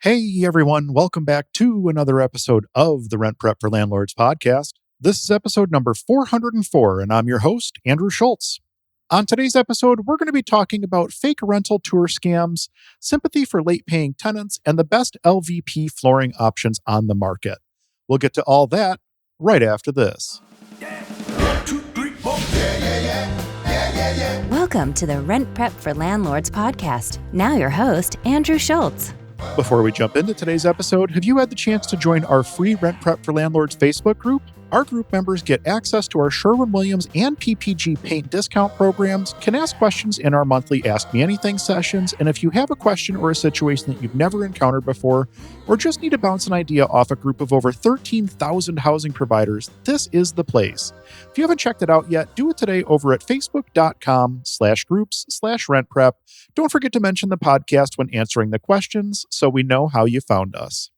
Hey everyone, welcome back to another episode of the Rent Prep for Landlords podcast. This is episode number 404, and I'm your host, Andrew Schultz. On today's episode, we're going to be talking about fake rental tour scams, sympathy for late paying tenants, and the best LVP flooring options on the market. We'll get to all that right after this. Welcome to the Rent Prep for Landlords podcast. Now your host, Andrew Schultz. Before we jump into today's episode, have you had the chance to join our free Rent Prep for Landlords Facebook group? Our group members get access to our Sherwin-Williams and PPG paint discount programs, can ask questions in our monthly Ask Me Anything sessions, and if you have a question or a situation that you've never encountered before, or just need to bounce an idea off a group of over 13,000 housing providers, this is the place. If you haven't checked it out yet, do it today over at facebook.com/groups/rentprep. Don't forget to mention the podcast when answering the questions so we know how you found us.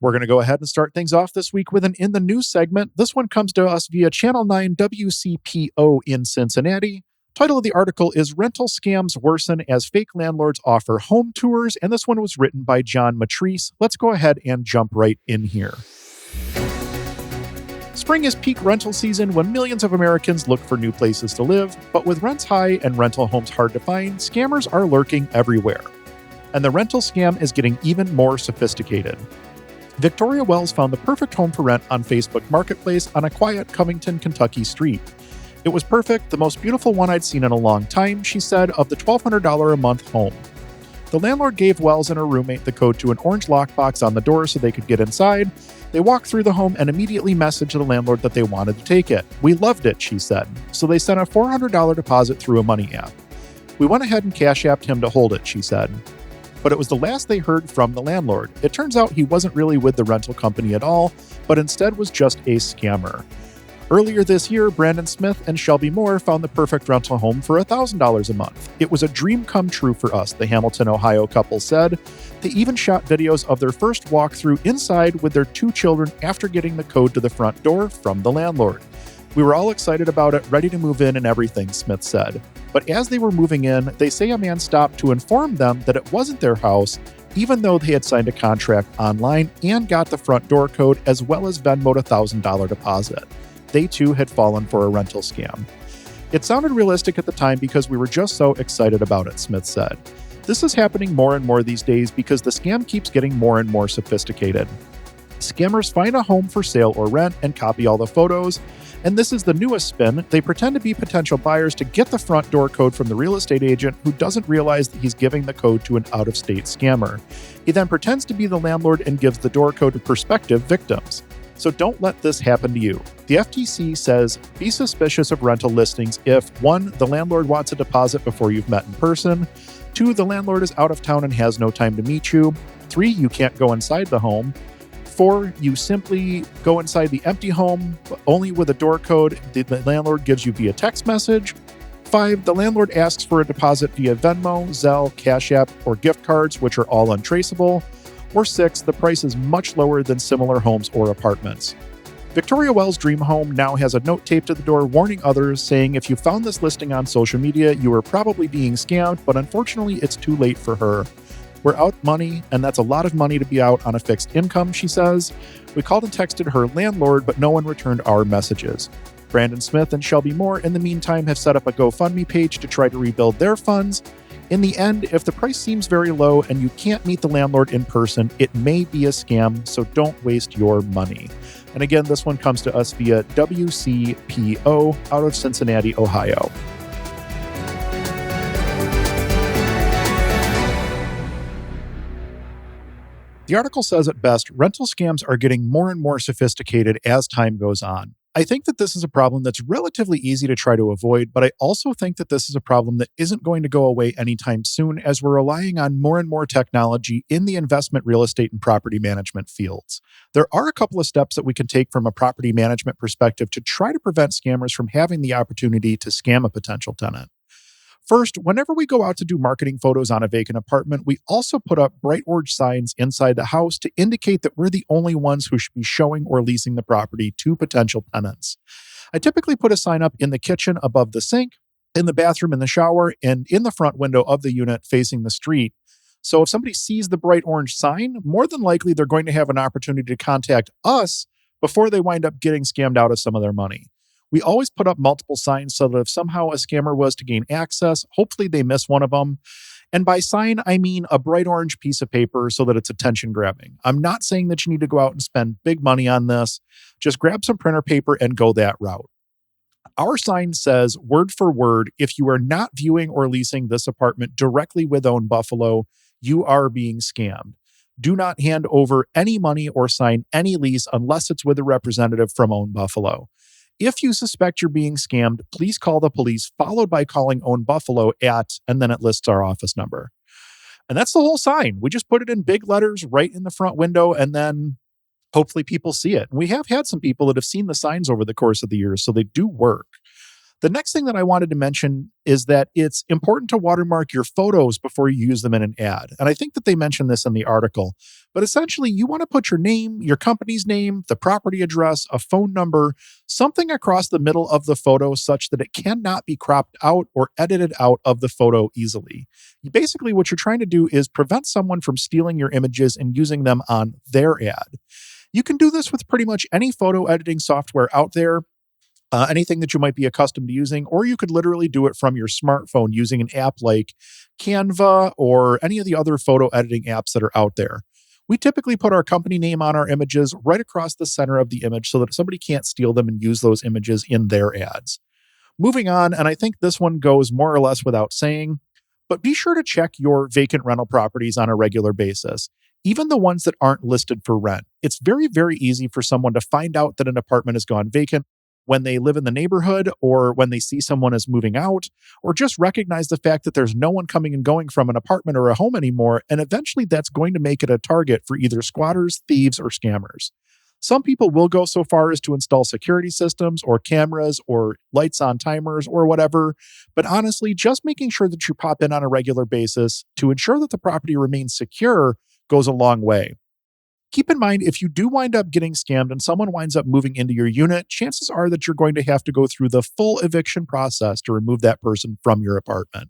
We're going to go ahead and start things off this week with an In the News segment. This one comes to us via Channel 9 WCPO in Cincinnati. Title of the article is Rental Scams Worsen as Fake Landlords Offer Home Tours, and this one was written by John Matrice. Let's go ahead and jump right in here. Spring is peak rental season when millions of Americans look for new places to live, but with rents high and rental homes hard to find, scammers are lurking everywhere. And the rental scam is getting even more sophisticated. Victoria Wells found the perfect home for rent on Facebook Marketplace on a quiet Covington, Kentucky street. It was perfect, the most beautiful one I'd seen in a long time, she said, of the $1,200 a month home. The landlord gave Wells and her roommate the code to an orange lockbox on the door so they could get inside. They walked through the home and immediately messaged the landlord that they wanted to take it. We loved it, she said. So they sent a $400 deposit through a money app. We went ahead and cash apped him to hold it, she said. But it was the last they heard from the landlord. It turns out he wasn't really with the rental company at all, but instead was just a scammer. Earlier this year, Brandon Smith and Shelby Moore found the perfect rental home for $1,000 a month. It was a dream come true for us, the Hamilton, Ohio couple said. They even shot videos of their first walkthrough inside with their 2 children after getting the code to the front door from the landlord. We were all excited about it, ready to move in and everything, Smith said. But as they were moving in, they say a man stopped to inform them that it wasn't their house, even though they had signed a contract online and got the front door code as well as Venmo'd a $1,000 deposit. They too had fallen for a rental scam. It sounded realistic at the time because we were just so excited about it, Smith said. This is happening more and more these days because the scam keeps getting more and more sophisticated. Scammers find a home for sale or rent and copy all the photos. And this is the newest spin. They pretend to be potential buyers to get the front door code from the real estate agent who doesn't realize that he's giving the code to an out-of-state scammer. He then pretends to be the landlord and gives the door code to prospective victims. So don't let this happen to you. The FTC says be suspicious of rental listings if 1. The landlord wants a deposit before you've met in person, 2. The landlord is out of town and has no time to meet you, 3. You can't go inside the home, 4. You simply go inside the empty home, only with a door code the landlord gives you via text message. 5. The landlord asks for a deposit via Venmo, Zelle, Cash App, or gift cards, which are all untraceable. Or 6. The price is much lower than similar homes or apartments. Victoria Wells' dream home now has a note taped to the door warning others, saying if you found this listing on social media, you were probably being scammed, but unfortunately it's too late for her. We're out money, and that's a lot of money to be out on a fixed income, she says. We called and texted her landlord, but no one returned our messages. Brandon Smith and Shelby Moore, in the meantime, have set up a GoFundMe page to try to rebuild their funds. In the end, if the price seems very low and you can't meet the landlord in person, it may be a scam, so don't waste your money. And again, this one comes to us via WCPO out of Cincinnati, Ohio. The article says it best, rental scams are getting more and more sophisticated as time goes on. I think that this is a problem that's relatively easy to try to avoid, but I also think that this is a problem that isn't going to go away anytime soon as we're relying on more and more technology in the investment, real estate, and property management fields. There are a couple of steps that we can take from a property management perspective to try to prevent scammers from having the opportunity to scam a potential tenant. First, whenever we go out to do marketing photos on a vacant apartment, we also put up bright orange signs inside the house to indicate that we're the only ones who should be showing or leasing the property to potential tenants. I typically put a sign up in the kitchen above the sink, in the bathroom in the shower, and in the front window of the unit facing the street. So if somebody sees the bright orange sign, more than likely they're going to have an opportunity to contact us before they wind up getting scammed out of some of their money. We always put up multiple signs so that if somehow a scammer was to gain access, hopefully they miss one of them. And by sign, I mean a bright orange piece of paper so that it's attention grabbing. I'm not saying that you need to go out and spend big money on this. Just grab some printer paper and go that route. Our sign says, word for word, if you are not viewing or leasing this apartment directly with Own Buffalo, you are being scammed. Do not hand over any money or sign any lease unless it's with a representative from Own Buffalo. If you suspect you're being scammed, please call the police, followed by calling Own Buffalo at, and then it lists our office number. And that's the whole sign. We just put it in big letters right in the front window, and then hopefully people see it. And we have had some people that have seen the signs over the course of the years, so they do work. The next thing that I wanted to mention is that it's important to watermark your photos before you use them in an ad. And I think that they mentioned this in the article. But essentially, you want to put your name, your company's name, the property address, a phone number, something across the middle of the photo such that it cannot be cropped out or edited out of the photo easily. Basically, what you're trying to do is prevent someone from stealing your images and using them on their ad. You can do this with pretty much any photo editing software out there. Anything that you might be accustomed to using, or you could literally do it from your smartphone using an app like Canva or any of the other photo editing apps that are out there. We typically put our company name on our images right across the center of the image so that somebody can't steal them and use those images in their ads. Moving on, and I think this one goes more or less without saying, but be sure to check your vacant rental properties on a regular basis, even the ones that aren't listed for rent. It's very, very easy for someone to find out that an apartment has gone vacant when they live in the neighborhood, or when they see someone is moving out, or just recognize the fact that there's no one coming and going from an apartment or a home anymore, and eventually that's going to make it a target for either squatters, thieves, or scammers. Some people will go so far as to install security systems or cameras or lights on timers or whatever, but honestly, just making sure that you pop in on a regular basis to ensure that the property remains secure goes a long way. Keep in mind, if you do wind up getting scammed and someone winds up moving into your unit, chances are that you're going to have to go through the full eviction process to remove that person from your apartment.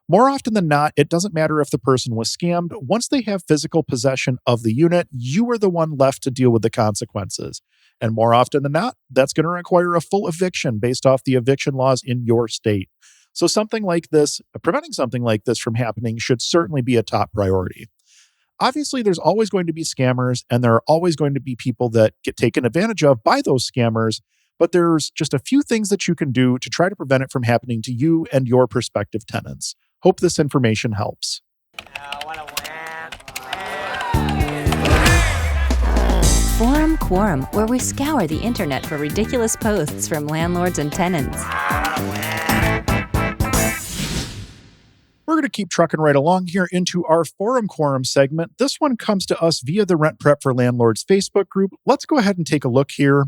More often than not, it doesn't matter if the person was scammed. Once they have physical possession of the unit, you are the one left to deal with the consequences. And more often than not, that's going to require a full eviction based off the eviction laws in your state. So something like this, preventing something like this from happening should certainly be a top priority. Obviously, there's always going to be scammers, and there are always going to be people that get taken advantage of by those scammers, but there's just a few things that you can do to try to prevent it from happening to you and your prospective tenants. Hope this information helps. Quorum, where we scour the internet for ridiculous posts from landlords and tenants. We're going to keep trucking right along here into our Quorum segment. This one comes to us via the Rent Prep for Landlords Facebook group. Let's go ahead and take a look here.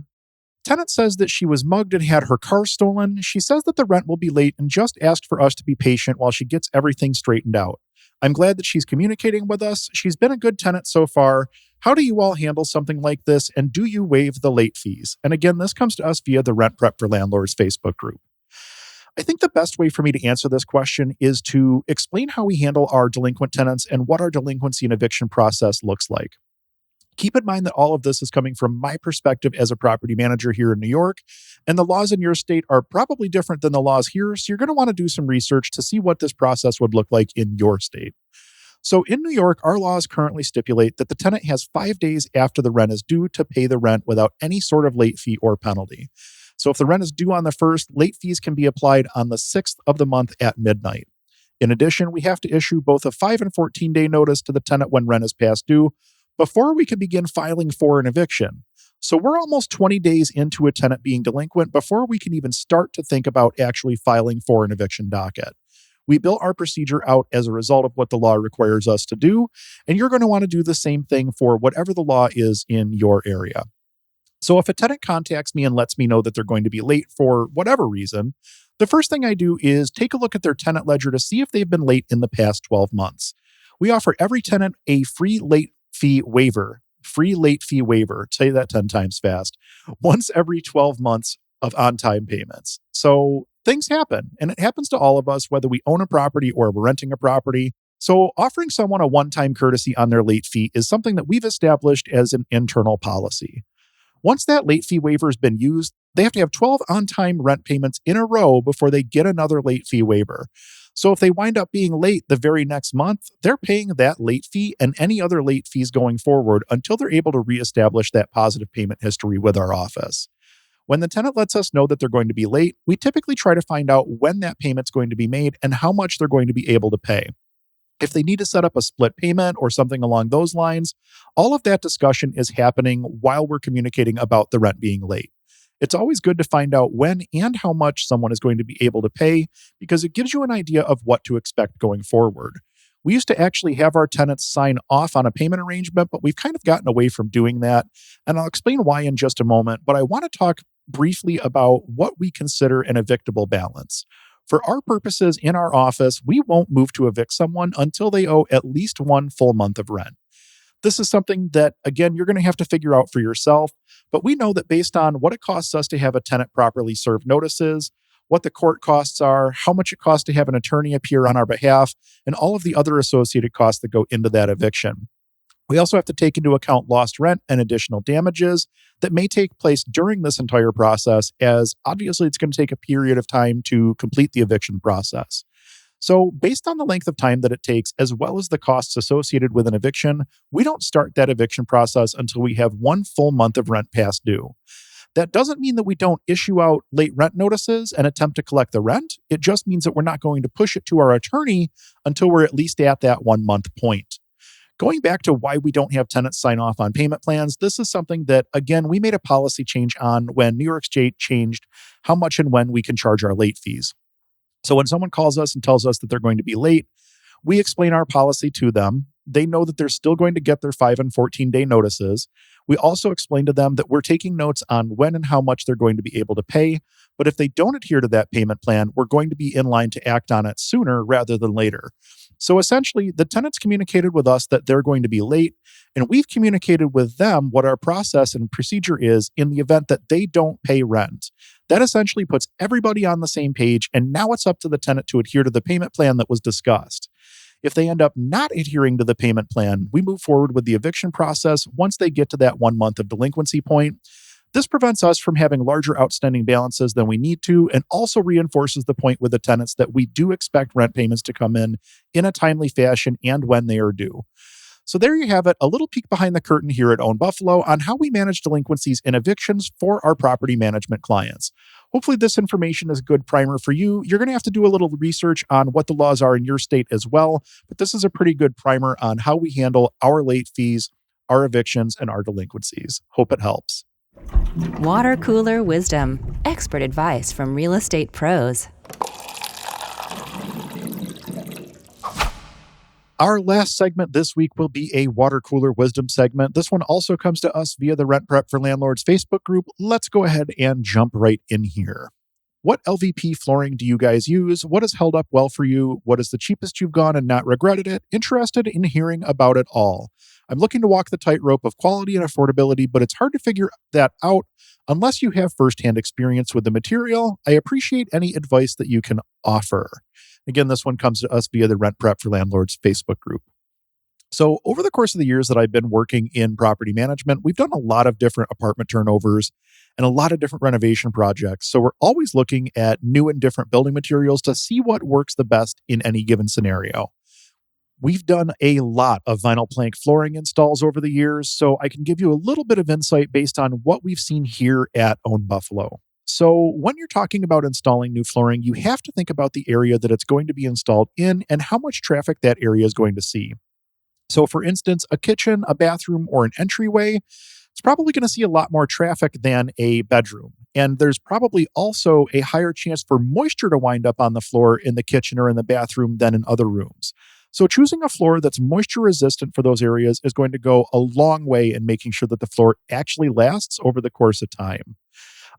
Tenant says that she was mugged and had her car stolen. She says that the rent will be late and just asked for us to be patient while she gets everything straightened out. I'm glad that she's communicating with us. She's been a good tenant so far. How do you all handle something like this? And do you waive the late fees? And again, this comes to us via the Rent Prep for Landlords Facebook group. I think the best way for me to answer this question is to explain how we handle our delinquent tenants and what our delinquency and eviction process looks like. Keep in mind that all of this is coming from my perspective as a property manager here in New York, and the laws in your state are probably different than the laws here, so you're going to want to do some research to see what this process would look like in your state. So in New York, our laws currently stipulate that the tenant has 5 days after the rent is due to pay the rent without any sort of late fee or penalty. So if the rent is due on the 1st, late fees can be applied on the 6th of the month at midnight. In addition, we have to issue both a 5 and 14-day notice to the tenant when rent is past due before we can begin filing for an eviction. So we're almost 20 days into a tenant being delinquent before we can even start to think about actually filing for an eviction docket. We built our procedure out as a result of what the law requires us to do, and you're going to want to do the same thing for whatever the law is in your area. So if a tenant contacts me and lets me know that they're going to be late for whatever reason, the first thing I do is take a look at their tenant ledger to see if they've been late in the past 12 months. We offer every tenant a free late fee waiver. Say that 10 times fast. Once every 12 months of on-time payments. So things happen, and it happens to all of us, whether we own a property or we're renting a property. So, offering someone a one-time courtesy on their late fee is something that we've established as an internal policy. Once that late fee waiver has been used, they have to have 12 on-time rent payments in a row before they get another late fee waiver. So if they wind up being late the very next month, they're paying that late fee and any other late fees going forward until they're able to reestablish that positive payment history with our office. When the tenant lets us know that they're going to be late, we typically try to find out when that payment's going to be made and how much they're going to be able to pay. If they need to set up a split payment or something along those lines, all of that discussion is happening while we're communicating about the rent being late. It's always good to find out when and how much someone is going to be able to pay because it gives you an idea of what to expect going forward. We used to actually have our tenants sign off on a payment arrangement, but we've kind of gotten away from doing that. And I'll explain why in just a moment, but I want to talk briefly about what we consider an evictable balance. For our purposes in our office, we won't move to evict someone until they owe at least one full month of rent. This is something that, again, you're going to have to figure out for yourself, but we know that based on what it costs us to have a tenant properly serve notices, what the court costs are, how much it costs to have an attorney appear on our behalf, and all of the other associated costs that go into that eviction. We also have to take into account lost rent and additional damages that may take place during this entire process, as obviously it's going to take a period of time to complete the eviction process. So based on the length of time that it takes, as well as the costs associated with an eviction, we don't start that eviction process until we have one full month of rent past due. That doesn't mean that we don't issue out late rent notices and attempt to collect the rent. It just means that we're not going to push it to our attorney until we're at least at that 1 month point. Going back to why we don't have tenants sign off on payment plans, this is something that, again, we made a policy change on when New York State changed how much and when we can charge our late fees. So when someone calls us and tells us that they're going to be late, we explain our policy to them. They know that they're still going to get their 5 and 14-day notices. We also explain to them that we're taking notes on when and how much they're going to be able to pay. But if they don't adhere to that payment plan, we're going to be in line to act on it sooner rather than later. So essentially, the tenants communicated with us that they're going to be late, and we've communicated with them what our process and procedure is in the event that they don't pay rent. That essentially puts everybody on the same page, and now it's up to the tenant to adhere to the payment plan that was discussed. If they end up not adhering to the payment plan, we move forward with the eviction process once they get to that 1 month of delinquency point. This prevents us from having larger outstanding balances than we need to, and also reinforces the point with the tenants that we do expect rent payments to come in a timely fashion and when they are due. So there you have it, a little peek behind the curtain here at Own Buffalo on how we manage delinquencies and evictions for our property management clients. Hopefully this information is a good primer for you. You're going to have to do a little research on what the laws are in your state as well, but this is a pretty good primer on how we handle our late fees, our evictions, and our delinquencies. Hope it helps. Water cooler wisdom. Expert advice from real estate pros. Our last segment this week will be a water cooler wisdom segment. This one also comes to us via the Rent Prep for Landlords Facebook group. Let's go ahead and jump right in here. What LVP flooring do you guys use? What has held up well for you? What is the cheapest you've gone and not regretted it? Interested in hearing about it all. I'm looking to walk the tightrope of quality and affordability, but it's hard to figure that out unless you have firsthand experience with the material. I appreciate any advice that you can offer. Again, this one comes to us via the Rent Prep for Landlords Facebook group. So over the course of the years that I've been working in property management, we've done a lot of different apartment turnovers and a lot of different renovation projects. So we're always looking at new and different building materials to see what works the best in any given scenario. We've done a lot of vinyl plank flooring installs over the years, so I can give you a little bit of insight based on what we've seen here at Own Buffalo. So when you're talking about installing new flooring, you have to think about the area that it's going to be installed in and how much traffic that area is going to see. So for instance, a kitchen, a bathroom, or an entryway, it's probably going to see a lot more traffic than a bedroom. And there's probably also a higher chance for moisture to wind up on the floor in the kitchen or in the bathroom than in other rooms. So choosing a floor that's moisture resistant for those areas is going to go a long way in making sure that the floor actually lasts over the course of time.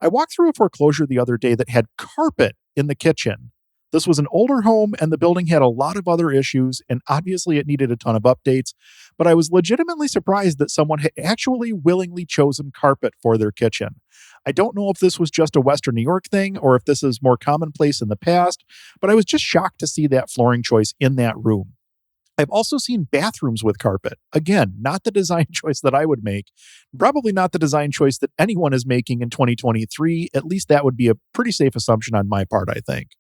I walked through a foreclosure the other day that had carpet in the kitchen. This was an older home and the building had a lot of other issues, and obviously it needed a ton of updates, but I was legitimately surprised that someone had actually willingly chosen carpet for their kitchen. I don't know if this was just a Western New York thing or if this is more commonplace in the past, but I was just shocked to see that flooring choice in that room. I've also seen bathrooms with carpet. Again, not the design choice that I would make, probably not the design choice that anyone is making in 2023. At least that would be a pretty safe assumption on my part, I think.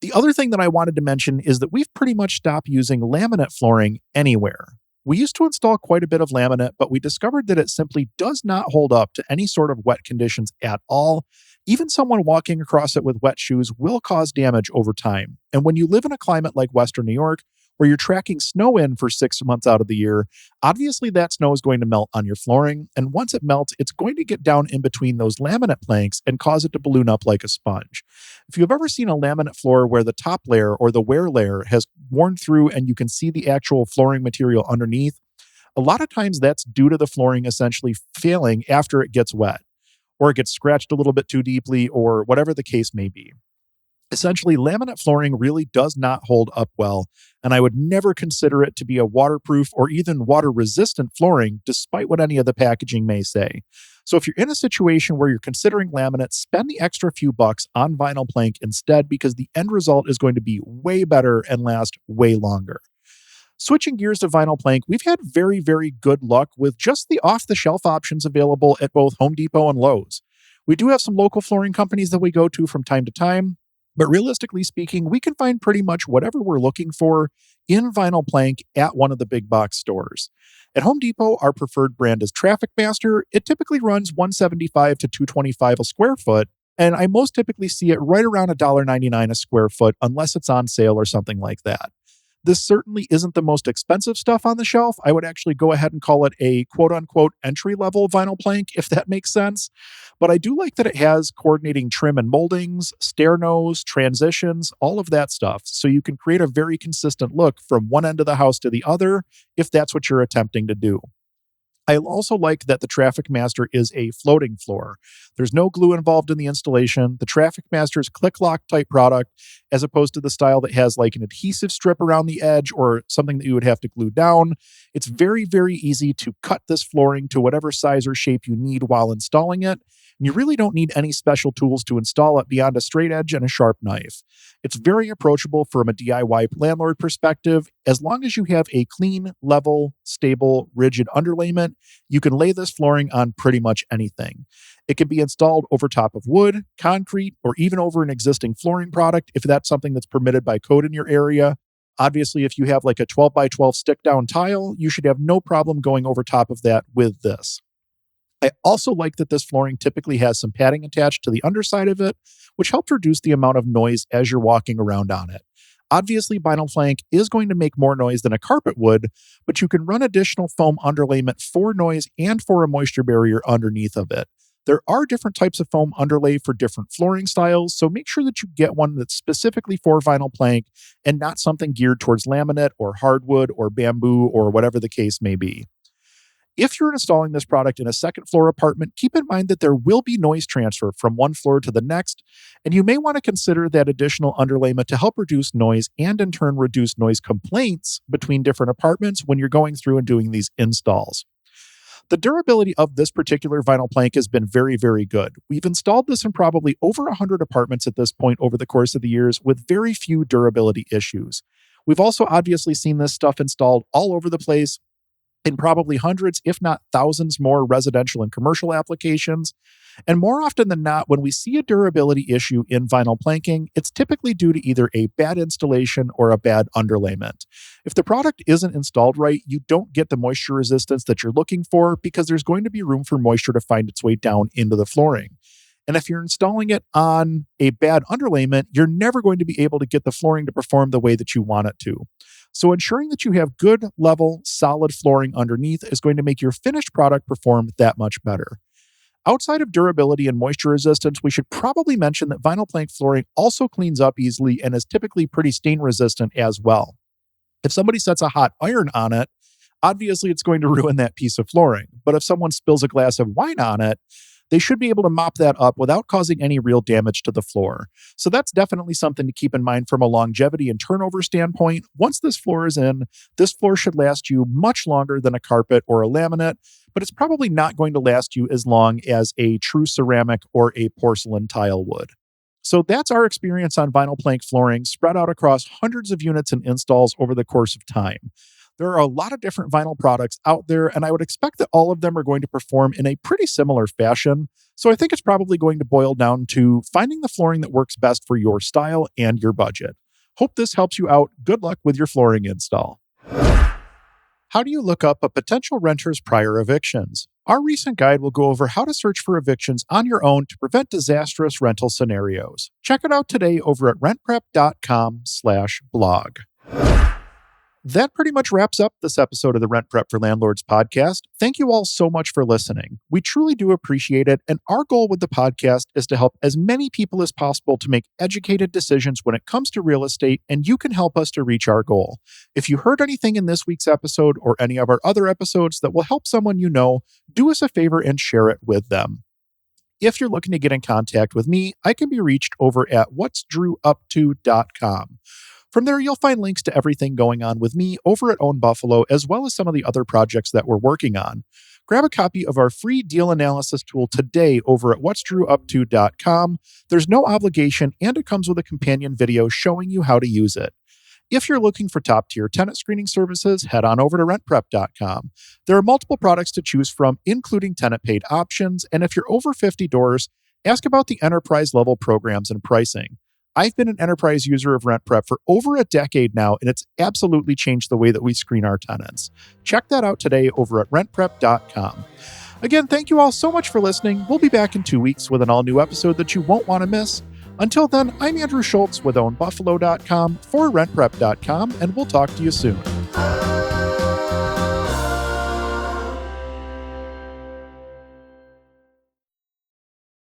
The other thing that I wanted to mention is that we've pretty much stopped using laminate flooring anywhere. We used to install quite a bit of laminate, but we discovered that it simply does not hold up to any sort of wet conditions at all. Even someone walking across it with wet shoes will cause damage over time. And when you live in a climate like Western New York, where you're tracking snow in for 6 months out of the year, obviously that snow is going to melt on your flooring. And once it melts, it's going to get down in between those laminate planks and cause it to balloon up like a sponge. If you've ever seen a laminate floor where the top layer or the wear layer has worn through and you can see the actual flooring material underneath, a lot of times that's due to the flooring essentially failing after it gets wet, or it gets scratched a little bit too deeply, or whatever the case may be. Essentially, laminate flooring really does not hold up well, and I would never consider it to be a waterproof or even water-resistant flooring, despite what any of the packaging may say. So if you're in a situation where you're considering laminate, spend the extra few bucks on vinyl plank instead, because the end result is going to be way better and last way longer. Switching gears to vinyl plank, we've had very, very good luck with just the off-the-shelf options available at both Home Depot and Lowe's. We do have some local flooring companies that we go to from time to time, but realistically speaking, we can find pretty much whatever we're looking for in vinyl plank at one of the big box stores. At Home Depot, our preferred brand is Traffic Master. It typically runs $175 to $225 a square foot, and I most typically see it right around $1.99 a square foot unless it's on sale or something like that. This certainly isn't the most expensive stuff on the shelf. I would actually go ahead and call it a quote-unquote entry-level vinyl plank, if that makes sense. But I do like that it has coordinating trim and moldings, stair nose, transitions, all of that stuff. So you can create a very consistent look from one end of the house to the other, if that's what you're attempting to do. I also like that the Traffic Master is a floating floor. There's no glue involved in the installation. The Traffic Master is click-lock type product, as opposed to the style that has like an adhesive strip around the edge or something that you would have to glue down. It's very, very easy to cut this flooring to whatever size or shape you need while installing it. And you really don't need any special tools to install it beyond a straight edge and a sharp knife. It's very approachable from a DIY landlord perspective. As long as you have a clean, level, stable, rigid underlayment, you can lay this flooring on pretty much anything. It can be installed over top of wood, concrete, or even over an existing flooring product if that's something that's permitted by code in your area. Obviously, if you have like a 12 by 12 stick down tile, you should have no problem going over top of that with this. I also like that this flooring typically has some padding attached to the underside of it, which helps reduce the amount of noise as you're walking around on it. Obviously, vinyl plank is going to make more noise than a carpet would, but you can run additional foam underlayment for noise and for a moisture barrier underneath of it. There are different types of foam underlay for different flooring styles, so make sure that you get one that's specifically for vinyl plank and not something geared towards laminate or hardwood or bamboo or whatever the case may be. If you're installing this product in a second floor apartment, keep in mind that there will be noise transfer from one floor to the next, and you may want to consider that additional underlayment to help reduce noise and in turn reduce noise complaints between different apartments when you're going through and doing these installs. The durability of this particular vinyl plank has been very, very good. We've installed this in probably over 100 apartments at this point over the course of the years with very few durability issues. We've also obviously seen this stuff installed all over the place in probably hundreds, if not thousands more residential and commercial applications. And more often than not, when we see a durability issue in vinyl planking, it's typically due to either a bad installation or a bad underlayment. If the product isn't installed right, you don't get the moisture resistance that you're looking for because there's going to be room for moisture to find its way down into the flooring. And if you're installing it on a bad underlayment, you're never going to be able to get the flooring to perform the way that you want it to. So ensuring that you have good, level, solid flooring underneath is going to make your finished product perform that much better. Outside of durability and moisture resistance, we should probably mention that vinyl plank flooring also cleans up easily and is typically pretty stain resistant as well. If somebody sets a hot iron on it, obviously it's going to ruin that piece of flooring. But if someone spills a glass of wine on it, they should be able to mop that up without causing any real damage to the floor. So that's definitely something to keep in mind from a longevity and turnover standpoint. Once this floor is in, this floor should last you much longer than a carpet or a laminate, but it's probably not going to last you as long as a true ceramic or a porcelain tile would. So that's our experience on vinyl plank flooring spread out across hundreds of units and installs over the course of time. There are a lot of different vinyl products out there, and I would expect that all of them are going to perform in a pretty similar fashion. So I think it's probably going to boil down to finding the flooring that works best for your style and your budget. Hope this helps you out. Good luck with your flooring install. How do you look up a potential renter's prior evictions? Our recent guide will go over how to search for evictions on your own to prevent disastrous rental scenarios. Check it out today over at rentprep.com/blog. That pretty much wraps up this episode of the Rent Prep for Landlords podcast. Thank you all so much for listening. We truly do appreciate it, and our goal with the podcast is to help as many people as possible to make educated decisions when it comes to real estate, and you can help us to reach our goal. If you heard anything in this week's episode or any of our other episodes that will help someone you know, do us a favor and share it with them. If you're looking to get in contact with me, I can be reached over at whatsdrewupto.com. From there, you'll find links to everything going on with me over at Own Buffalo, as well as some of the other projects that we're working on. Grab a copy of our free deal analysis tool today over at whatsdrewupto.com. There's no obligation, and it comes with a companion video showing you how to use it. If you're looking for top-tier tenant screening services, head on over to rentprep.com. There are multiple products to choose from, including tenant-paid options, and if you're over 50 doors, ask about the enterprise-level programs and pricing. I've been an enterprise user of RentPrep for over a decade now, and it's absolutely changed the way that we screen our tenants. Check that out today over at rentprep.com. Again, thank you all so much for listening. We'll be back in 2 weeks with an all-new episode that you won't want to miss. Until then, I'm Andrew Schultz with OwnBuffalo.com for rentprep.com, and we'll talk to you soon.